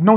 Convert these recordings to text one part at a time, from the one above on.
9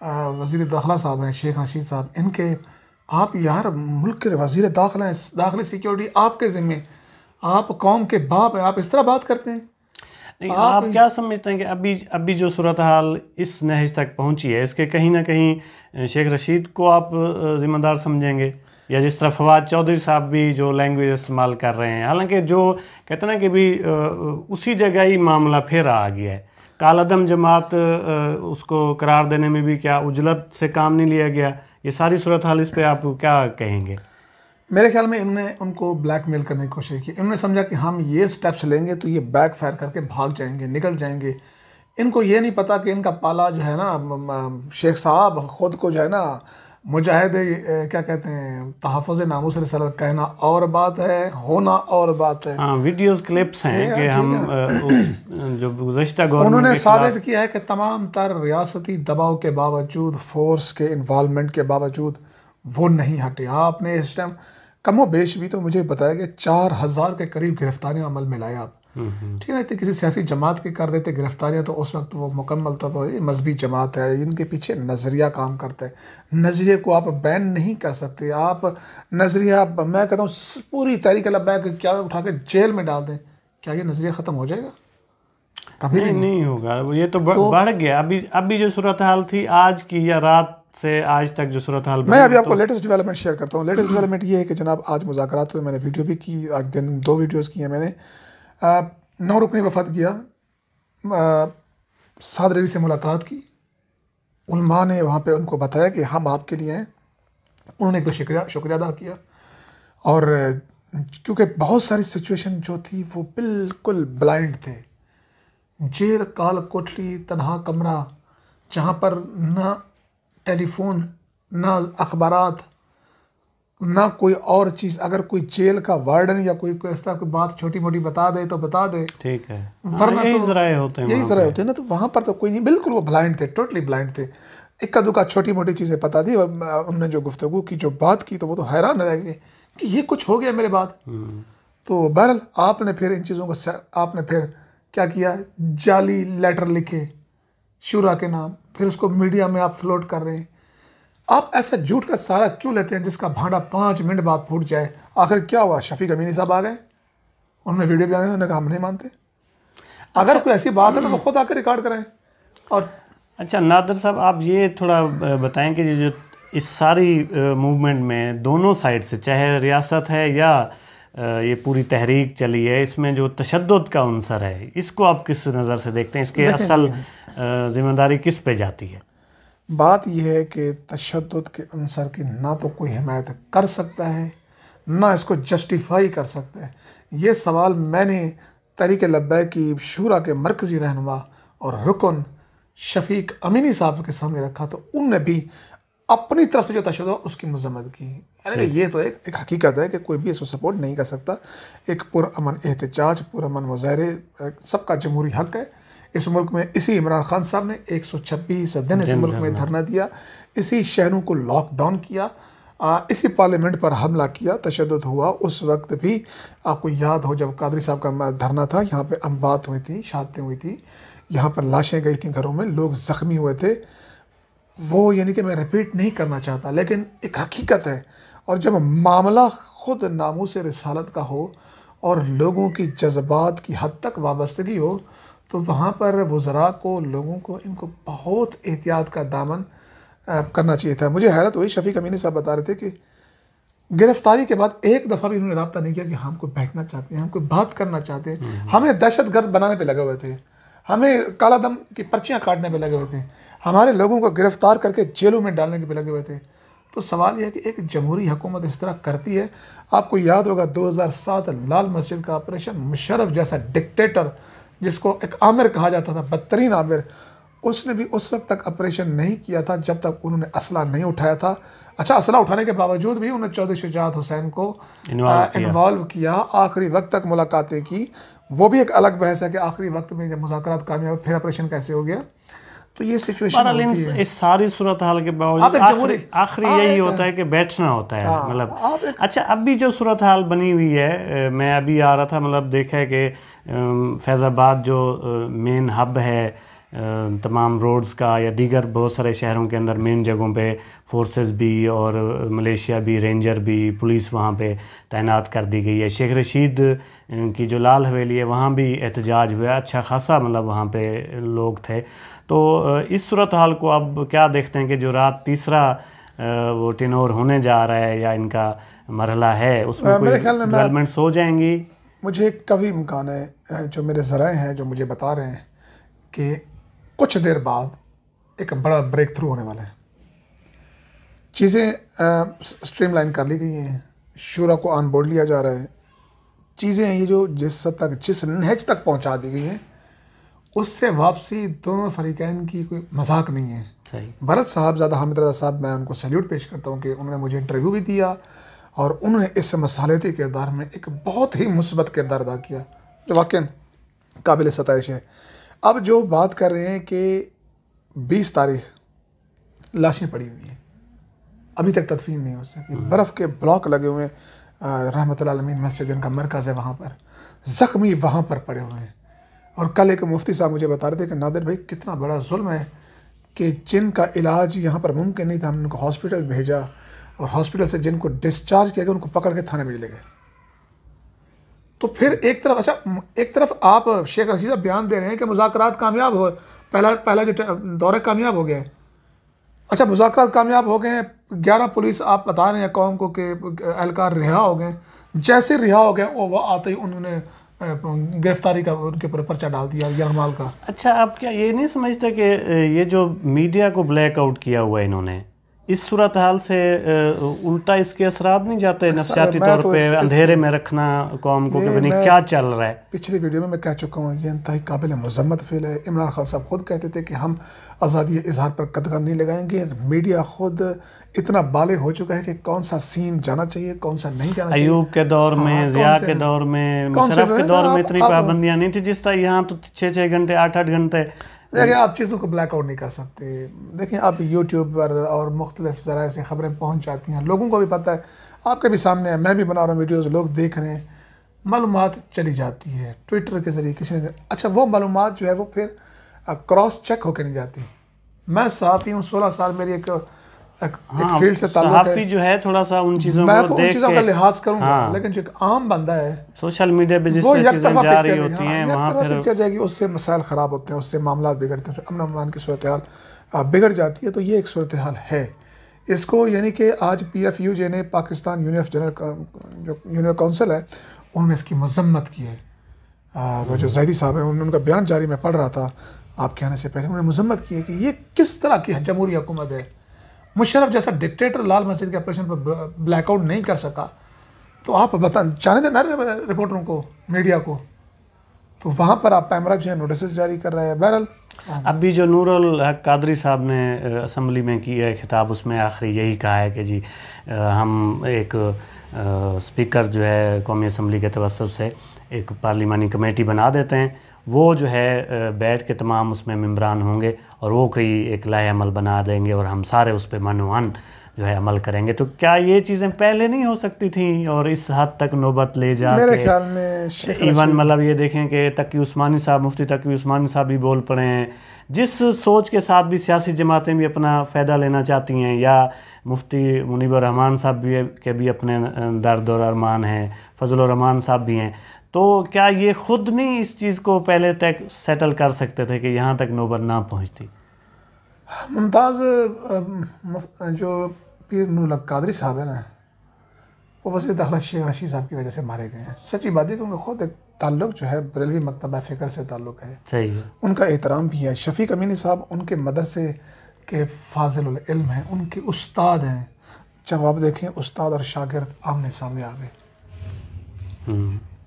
وزیر داخلہ صاحب ہیں شیخ رشید صاحب، ان کے آپ یار ملک کے وزیر داخلہ ہیں، داخلی سیکیورٹی آپ کے ذمے، آپ قوم کے باپ ہیں، آپ اس طرح بات کرتے ہیں؟ نہیں، آپ کیا سمجھتے ہیں کہ ابھی جو صورتحال اس نہج تک پہنچی ہے، اس کے کہیں نہ کہیں شیخ رشید کو آپ ذمہ دار سمجھیں گے، یا جس طرح فواد چودھری صاحب بھی جو لینگویج استعمال کر رہے ہیں، حالانکہ جو کہتے ہیں نا کہ بھی اسی جگہ ہی معاملہ پھر آ گیا ہے، کالعدم جماعت اس کو قرار دینے میں بھی کیا عجلت سے کام نہیں لیا گیا؟ یہ ساری صورتحال اس پہ آپ کیا کہیں گے؟ میرے خیال میں انہوں نے ان کو بلیک میل کرنے کی کوشش کی، انہوں نے سمجھا کہ ہم یہ سٹیپس لیں گے تو یہ بیک فائر کر کے بھاگ جائیں گے، نکل جائیں گے۔ ان کو یہ نہیں پتا کہ ان کا پالا جو ہے نا شیخ صاحب خود کو جو ہے نا مجاہد کیا کہتے ہیں تحفظ ناموس رسالت کہنا اور بات ہے، ہونا اور بات ہے۔ ہاں، ویڈیوز کلپس ہیں کہ ہم جو گزشتہ انہوں گورنمنٹ نے کے خلاف ثابت کیا ہے کہ تمام تر ریاستی دباؤ کے باوجود، فورس کے انوالومنٹ کے باوجود وہ نہیں ہٹے۔ آپ نے اس ٹائم کم و بیش بھی تو مجھے بتایا کہ 4000 کے قریب گرفتاریاں عمل میں لائے آپ، ٹھیک ہے نا؟ کسی سیاسی جماعت کے کر دیتے گرفتاریاں تو اس وقت وہ مکمل طور پر مذہبی جماعت ہے، ان کے پیچھے نظریہ کام کرتا ہے، نظریے کو آپ بین نہیں کر سکتے۔ آپ نظریہ، میں کہتا ہوں پوری تحریک لبیک کیا اٹھا کے جیل میں ڈال دیں، کیا یہ نظریہ ختم ہو جائے گا؟ کبھی بھی نہیں ہوگا، یہ تو بڑھ گیا۔ ابھی جو صورتحال تھی آج کی یا رات سے آج تک جو صورتحال، میں ابھی آپ کو لیٹسٹ ڈیولپمنٹ شیئر کرتا ہوں۔ لیٹسٹ ڈیولپمنٹ یہ ہے کہ جناب آج مذاکرات ہوئے، میں نے ویڈیو بھی کی، آج دن 2 ویڈیوز کی ہیں میں نے۔ 9 رکنی وفد کیا، سعد رضوی سے ملاقات کی، علماء نے وہاں پہ ان کو بتایا کہ ہم آپ کے لیے ہیں، انہوں نے ایک تو شکریہ ادا کیا، اور کیونکہ بہت ساری سچویشن جو تھی وہ بالکل بلائنڈ تھے، جیل کال کوٹلی تنہا کمرہ جہاں پر نہ ٹیلی فون، نہ اخبارات، نہ کوئی اور چیز، اگر کوئی جیل کا وارڈن یا کوئی اس طرح کوئی بات چھوٹی موٹی بتا دے تو بتا دے، ٹھیک ہے، ورنہ یہی ذرائع ہوتے ہیں، یہی ذرائع ہوتے ہیں نا، تو وہاں پر تو کوئی نہیں، بالکل وہ بلائنڈ تھے، ٹوٹلی بلائنڈ تھے، اکا دکا چھوٹی موٹی چیزیں پتا دی، انہوں نے جو گفتگو کی، جو بات کی، تو وہ تو حیران رہ گئے کہ یہ کچھ ہو گیا میرے بعد۔ تو بہرحال آپ نے پھر ان چیزوں کو آپ نے پھر کیا کیا، جعلی لیٹر لکھے شورا کے نام، پھر اس کو میڈیا میں آپ فلوٹ کر رہے ہیں۔ آپ ایسا جھوٹ کا سہارا کیوں لیتے ہیں جس کا بھانڈا 5 منٹ بعد پھوٹ جائے؟ آخر کیا ہوا؟ شفیق امینی صاحب آ گئے، انہوں نے ویڈیو بھی آنے، انہوں نے کہا ہم نہیں مانتے۔ اگر کوئی ایسی بات ہے تو وہ خود آ کے ریکارڈ کریں۔ اور اچھا نادر صاحب، آپ یہ تھوڑا بتائیں کہ جو اس ساری موومنٹ میں دونوں سائڈ سے، چاہے ریاست ہے یا یہ پوری تحریک چلی ہے، اس میں جو تشدد کا عنصر ہے، اس کو آپ کس نظر سے دیکھتے ہیں؟ اس کے اصل ذمہ داری کس پہ جاتی ہے؟ بات یہ ہے کہ تشدد کے عنصر کی نہ تو کوئی حمایت کر سکتا ہے، نہ اس کو جسٹیفائی کر سکتا ہے۔ یہ سوال میں نے تحریک لبیک کی شورا کے مرکزی رہنما اور رکن شفیق امینی صاحب کے سامنے رکھا، تو انہوں نے بھی اپنی طرف سے جو تشدد اس کی مذمت کی۔ یعنی یہ تو ایک حقیقت ہے کہ کوئی بھی اس کو سپورٹ نہیں کر سکتا۔ ایک پرامن احتجاج، پرامن مظاہرے سب کا جمہوری حق ہے۔ اس ملک میں اسی عمران خان صاحب نے 126 دن اس ملک میں دھرنا دیا، اسی شہروں کو لاک ڈاؤن کیا، اسی پارلیمنٹ پر حملہ کیا، تشدد ہوا۔ اس وقت بھی آپ کو یاد ہو جب قادری صاحب کا دھرنا تھا، یہاں پہ اموات ہوئی تھی، شہادتیں ہوئی تھی، یہاں پر لاشیں گئی تھیں گھروں میں، لوگ زخمی ہوئے تھے۔ وہ یعنی کہ میں ریپیٹ نہیں کرنا چاہتا، لیکن ایک حقیقت ہے۔ اور جب معاملہ خود ناموس رسالت کا ہو اور لوگوں کی جذبات کی حد تک وابستگی ہو، تو وہاں پر وزراء کو، لوگوں کو، ان کو بہت احتیاط کا دامن کرنا چاہیے تھا۔ مجھے حیرت ہوئی، شفیق امینی صاحب بتا رہے تھے کہ گرفتاری کے بعد ایک دفعہ بھی انہوں نے رابطہ نہیں کیا کہ ہم کو بیٹھنا چاہتے ہیں، ہم کو بات کرنا چاہتے ہیں، ہمیں دہشت گرد بنانے پہ لگے ہوئے تھے، ہمیں کالا دم کی پرچیاں کاٹنے پہ لگے ہوئے تھے، ہمارے لوگوں کو گرفتار کر کے جیلوں میں ڈالنے کے پہ لگے ہوئے تھے۔ تو سوال یہ ہے کہ ایک جمہوری حکومت اس طرح کرتی ہے۔ آپ کو یاد ہوگا 2007 لال مسجد کا آپریشن، مشرف جیسا ڈکٹیٹر جس کو ایک عامر کہا جاتا تھا، بدترین عامر، اس نے بھی اس وقت تک آپریشن نہیں کیا تھا جب تک انہوں نے اسلحہ نہیں اٹھایا تھا۔ اچھا، اسلحہ اٹھانے کے باوجود بھی انہوں نے چودھری شجاعت حسین کو انوالو کیا، آخری وقت تک ملاقاتیں کی۔ وہ بھی ایک الگ بحث ہے کہ آخری وقت میں جب مذاکرات کامیاب پھر آپریشن کیسے ہو گیا۔ تو یہ سچویشن ہوتی ہے۔ اس ساری صورتحال کے باوجود آخری یہی ہوتا ہے کہ بیٹھنا ہوتا ہے، مطلب اچھا اب بھی جو صورتحال بنی ہوئی ہے، میں ابھی آ رہا تھا، مطلب دیکھا ہے کہ فیض آباد جو مین ہب ہے تمام روڈز کا یا دیگر بہت سارے شہروں کے اندر مین جگہوں پہ فورسز بھی اور ملیشیا بھی، رینجر بھی، پولیس وہاں پہ تعینات کر دی گئی ہے۔ شیخ رشید کی جو لال حویلی ہے وہاں بھی احتجاج ہوا، اچھا خاصا مطلب وہاں پہ لوگ تھے۔ تو اس صورتحال کو اب کیا دیکھتے ہیں کہ جو رات تیسرا وہ ٹینور ہونے جا رہا ہے یا ان کا مرحلہ ہے، اس میں کوئی ڈیولپمنٹس ہو جائیں گی؟ مجھے ایک قوی امکان ہے، جو میرے ذرائع ہیں جو مجھے بتا رہے ہیں کہ کچھ دیر بعد ایک بڑا بریک تھرو ہونے والا ہے۔ چیزیں سٹریم لائن کر لی گئی ہیں، شورا کو آن بورڈ لیا جا رہا ہے، چیزیں یہ جو جس حد تک جس نہج تک پہنچا دی گئی ہیں اس سے واپسی دونوں فریقین کی کوئی مذاق نہیں ہے۔ بھرت صاحب زیادہ حامد رضا صاحب، میں ان کو سیلیوٹ پیش کرتا ہوں کہ انہوں نے مجھے انٹرویو بھی دیا اور انہوں نے اس مصالحتی کردار میں ایک بہت ہی مثبت کردار ادا کیا جو واقعاً قابل ستائش ہے۔ اب جو بات کر رہے ہیں کہ 20 تاریخ لاشیں پڑی ہوئی ہیں، ابھی تک تدفین نہیں ہو سکی، برف کے بلاک لگے ہوئے ہیں، رحمت اللہ علیہ مسجد ان کا مرکز ہے، وہاں پر زخمی وہاں پر پڑے ہوئے ہیں۔ اور کل ایک مفتی صاحب مجھے بتا رہے تھے کہ نادر بھائی کتنا بڑا ظلم ہے کہ جن کا علاج یہاں پر ممکن نہیں تھا ہم نے ان کو ہاسپٹل بھیجا اور ہاسپٹل سے جن کو ڈسچارج کیا گیا ان کو پکڑ کے تھانے بھیج لے گئے۔ تو پھر ایک طرف آپ شیخ رشید صاحب بیان دے رہے ہیں کہ مذاکرات کامیاب ہو، پہلا جو دورہ کامیاب ہو گیا ہے۔ اچھا مذاکرات کامیاب ہو گئے ہیں، 11 پولیس آپ بتا رہے ہیں قوم کو کہ اہلکار رہا ہو گئے، جیسے رہا ہو گئے وہ آتے ہی انہوں نے گرفتاری کا ان کے اوپر پرچہ ڈال دیا یرغمال کا۔ اچھا آپ کیا یہ نہیں سمجھتے کہ یہ جو میڈیا کو بلیک آؤٹ کیا ہوا ہے انہوں نے، اس صورتحال سے الٹا اس کے اثرات نہیں جاتے نفسیاتی طور پہ اندھیرے میں رکھنا قوم کو کہ کیا چل رہا ہے؟ پچھلی ویڈیو میں کہہ چکا ہوں یہ انتہائی قابل مذمت فعل ہے۔ عمران خان صاحب خود کہتے تھے کہ ہم آزادی اظہار پر قدغن نہیں لگائیں گے۔ میڈیا خود اتنا بالغ ہو چکا ہے کہ کون سا سین جانا چاہیے کون سا نہیں جانا چاہیے۔ ایوب کے دور میں، ضیاء کے دور میں، مشرف کے دور میں اتنی پابندیاں نہیں تھی جس طرح یہاں تو 6 گھنٹے 8 گھنٹے۔ دیکھیں آپ چیزوں کو بلیک آؤٹ نہیں کر سکتے۔ دیکھیں آپ یوٹیوب پر اور مختلف ذرائع سے خبریں پہنچ جاتی ہیں، لوگوں کو بھی پتہ ہے، آپ کے بھی سامنے ہے، میں بھی بنا رہا ہوں ویڈیوز، لوگ دیکھ رہے ہیں، معلومات چلی جاتی ہے ٹویٹر کے ذریعے کسی نے۔ اچھا وہ معلومات جو ہے وہ پھر کراس چیک ہو کے نہیں جاتی۔ میں صحافی ہوں، 16 سال میری ایک فیلڈ سے تعلق ہے، صحافی جو ہے تھوڑا سا ان چیزوں میں کو تو ان چیزوں کا لحاظ کروں گا، لیکن جو ایک عام بندہ ہے سوشل میڈیا پہ جس سے چیزیں جاری ہوتی ہیں وہاں پھر پکچر جائے گی، اس سے مسائل خراب ہوتے ہیں، اس سے معاملات بگڑتے ہیں، امن و امان کی صورتحال بگڑ جاتی ہے۔ تو یہ ایک صورتحال ہے اس کو، یعنی کہ آج PFUJ نے پاکستان یونین کونسل ہے انہوں نے اس کی مذمت کی ہے۔ وہ جو زیدی صاحب ہیں ان کا بیان جاری میں پڑھ رہا تھا آپ کے آنے سے پہلے، انہوں نے مذمت کی ہے کہ یہ کس طرح کی جمہوری حکومت ہے۔ مشرف جیسا ڈکٹیٹر لال مسجد کے آپریشن پر بلیک آؤٹ نہیں کر سکا، تو آپ جانے دیں رپورٹروں کو، میڈیا کو، تو وہاں پر آپ پیمرا جو ہے نوٹسز جاری کر رہے ہیں۔ بہرحال ابھی جو نور الحق قادری صاحب نے اسمبلی میں کیا ہے خطاب، اس میں آخری یہی کہا ہے کہ جی ہم ایک اسپیکر جو ہے قومی اسمبلی کے توسط سے ایک پارلیمانی کمیٹی بنا دیتے ہیں، وہ جو ہے بیٹھ کے تمام اس میں ممبران ہوں گے اور وہ کوئی ایک لائحہ عمل بنا دیں گے اور ہم سارے اس پہ منوان جو ہے عمل کریں گے۔ تو کیا یہ چیزیں پہلے نہیں ہو سکتی تھیں اور اس حد تک نوبت لے جا میرے کے خیال میں ایون مطلب یہ دیکھیں کہ تقی عثمانی صاحب، مفتی تقی عثمانی صاحب بھی بول پڑے ہیں، جس سوچ کے ساتھ بھی سیاسی جماعتیں بھی اپنا فائدہ لینا چاہتی ہیں، یا مفتی منیب الرحمان صاحب کے بھی اپنے درد اور ارمان ہیں، فضل الرحمان صاحب بھی ہیں، تو کیا یہ خود نہیں اس چیز کو پہلے تک سیٹل کر سکتے تھے کہ یہاں تک نوبت نہ پہنچتی؟ ممتاز جو پیر نور الحق قادری صاحب ہیں نا، وہ وزیر داخلہ شیخ رشید صاحب کی وجہ سے مارے گئے ہیں۔ سچی بات ہے کہ ان کا خود ایک تعلق جو ہے بریلوی مکتبہ فکر سے تعلق ہے، صحیح ہے، ان کا احترام بھی ہے۔ شفیق امینی صاحب ان کے مدرسے کے فاضل العلم ہیں، ان کے استاد ہیں۔ جب آپ دیکھیں استاد اور شاگرد آمنے سامنے آ گئے،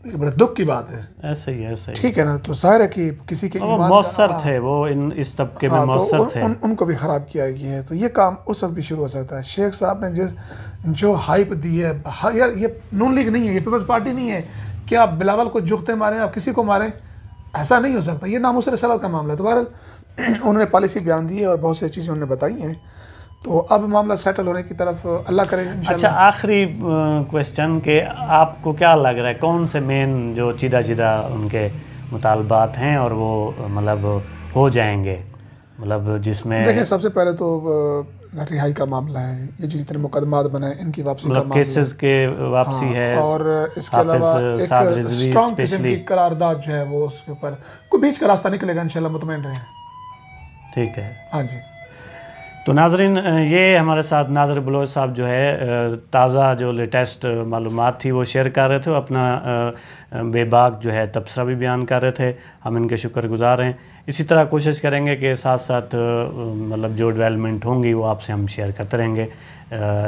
یہ بڑے دکھ کی بات ہے۔ ایسے ہی ٹھیک ہے نا، تو ظاہر ہے کہ کسی کے ایمان مؤثر تھے، وہ اس طبقے میں مؤثر تھے، ان کو بھی خراب کیا گیا ہے، تو یہ کام اس وقت بھی شروع ہو سکتا ہے۔ شیخ صاحب نے جو ہائپ دی ہے، یار یہ نون لیگ نہیں ہے، یہ پیپلز پارٹی نہیں ہے کہ آپ بلاول کو جھکتے ماریں، آپ کسی کو ماریں، ایسا نہیں ہو سکتا، یہ ناموس رسالت کا معاملہ ہے۔ تو بہرحال انہوں نے پالیسی بیان دی ہے اور بہت سی چیزیں انہوں نے بتائی ہیں، تو اب معاملہ سیٹل ہونے کی طرف اللہ کرے انشاءاللہ۔ اچھا آخری کویسچن کہ آپ کو کیا لگ رہا ہے کون سے مین جو چیدہ ان کے مطالبات ہیں اور وہ مطلب ہو جائیں گے، مطلب جس میں دیکھیں سب سے پہلے تو رہائی کا معاملہ ہے، یہ جتنے مقدمات بنے ان کی واپسی کا مطلب معاملہ کیسز کے واپسی ہے، اور اس کے علاوہ ایک اسٹرانگ قسم کی قرارداد جو ہے وہ اس کے اوپر کوئی بیچ کا راستہ نکلے گا انشاءاللہ، مطمئن رہیں۔ ٹھیک ہے، ہاں جی۔ تو ناظرین یہ ہمارے ساتھ ناظر بلوچ صاحب جو ہے تازہ جو لیٹسٹ معلومات تھی وہ شیئر کر رہے تھے، اپنا بے باک جو ہے تبصرہ بھی بیان کر رہے تھے، ہم ان کے شکر گزار ہیں۔ اسی طرح کوشش کریں گے کہ ساتھ ساتھ مطلب جو ڈیولپمنٹ ہوں گی وہ آپ سے ہم شیئر کرتے رہیں گے۔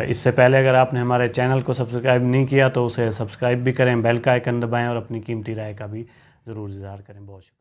اس سے پہلے اگر آپ نے ہمارے چینل کو سبسکرائب نہیں کیا تو اسے سبسکرائب بھی کریں، بیل کا آئیکن دبائیں اور اپنی قیمتی رائے کا بھی ضرور اظہار کریں۔ بہت شکریہ۔